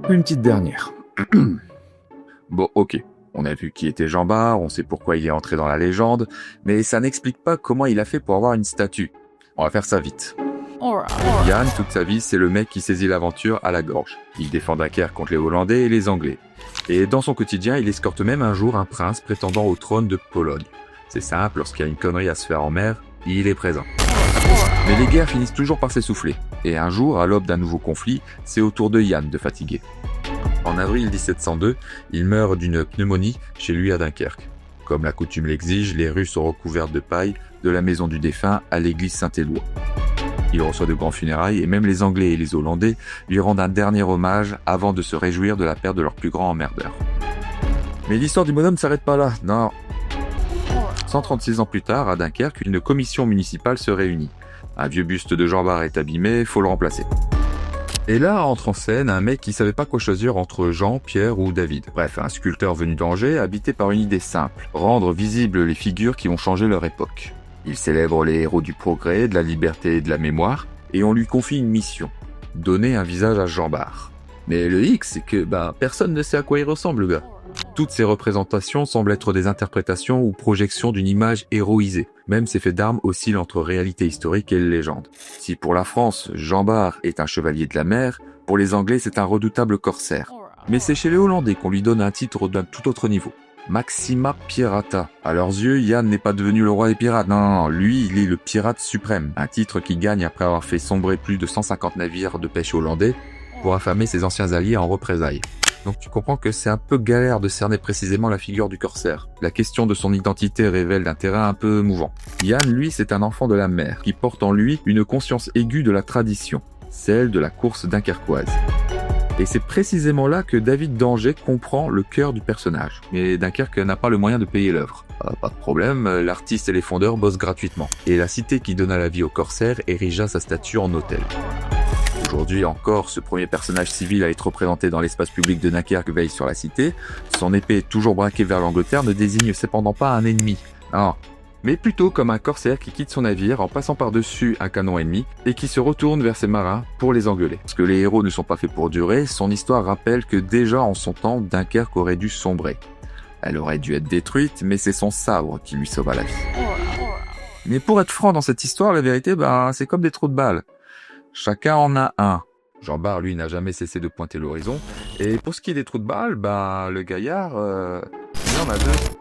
Une petite dernière. Bon, ok. On a vu qui était Jean Bart, on sait pourquoi il est entré dans la légende, mais ça n'explique pas comment il a fait pour avoir une statue. On va faire ça vite. Yann, toute sa vie, c'est le mec qui saisit l'aventure à la gorge. Il défend Dunkerque contre les Hollandais et les Anglais. Et dans son quotidien, il escorte même un jour un prince prétendant au trône de Pologne. C'est simple, lorsqu'il y a une connerie à se faire en mer, il est présent. Mais les guerres finissent toujours par s'essouffler. Et un jour, à l'aube d'un nouveau conflit, c'est au tour de Yann de fatiguer. En avril 1702, il meurt d'une pneumonie chez lui à Dunkerque. Comme la coutume l'exige, les rues sont recouvertes de paille de la maison du défunt à l'église Saint-Éloi. Il reçoit de grands funérailles et même les Anglais et les Hollandais lui rendent un dernier hommage avant de se réjouir de la perte de leur plus grand emmerdeur. Mais l'histoire du bonhomme ne s'arrête pas là, non. 136 ans plus tard, à Dunkerque, une commission municipale se réunit. Un vieux buste de Jean Bart est abîmé, faut le remplacer. Et là entre en scène un mec qui savait pas quoi choisir entre Jean, Pierre ou David. Bref, un sculpteur venu d'Angers, habité par une idée simple, rendre visibles les figures qui ont changé leur époque. Il célèbre les héros du progrès, de la liberté et de la mémoire, et on lui confie une mission, donner un visage à Jean Bart. Mais le hic, c'est que personne ne sait à quoi il ressemble, le gars. Toutes ces représentations semblent être des interprétations ou projections d'une image héroïsée. Même ces faits d'armes oscillent entre réalité historique et légende. Si pour la France, Jean Bart est un chevalier de la mer, pour les Anglais c'est un redoutable corsaire. Mais c'est chez les Hollandais qu'on lui donne un titre d'un tout autre niveau. Maxima Pirata. À leurs yeux, Yann n'est pas devenu le roi des pirates. Non, lui, il est le pirate suprême. Un titre qu'il gagne après avoir fait sombrer plus de 150 navires de pêche hollandais pour affamer ses anciens alliés en représailles. Donc tu comprends que c'est un peu galère de cerner précisément la figure du corsaire. La question de son identité révèle un terrain un peu mouvant. Yann, lui, c'est un enfant de la mer, qui porte en lui une conscience aiguë de la tradition, celle de la course dunkerquoise. Et c'est précisément là que David d'Angers comprend le cœur du personnage. Mais Dunkerque n'a pas le moyen de payer l'œuvre. Pas de problème, l'artiste et les fondeurs bossent gratuitement. Et la cité qui donna la vie au corsaire érigea sa statue en hôtel. Aujourd'hui encore, ce premier personnage civil à être représenté dans l'espace public de Dunkerque veille sur la cité. Son épée toujours braquée vers l'Angleterre ne désigne cependant pas un ennemi. Non, mais plutôt comme un corsaire qui quitte son navire en passant par-dessus un canon ennemi et qui se retourne vers ses marins pour les engueuler. Parce que les héros ne sont pas faits pour durer, son histoire rappelle que déjà en son temps, Dunkerque aurait dû sombrer. Elle aurait dû être détruite, mais c'est son sabre qui lui sauva la vie. Mais pour être franc dans cette histoire, la vérité, c'est comme des trous de balles. Chacun en a un. Jean Bart, lui, n'a jamais cessé de pointer l'horizon. Et pour ce qui est des trous de balles, le gaillard, il en a deux.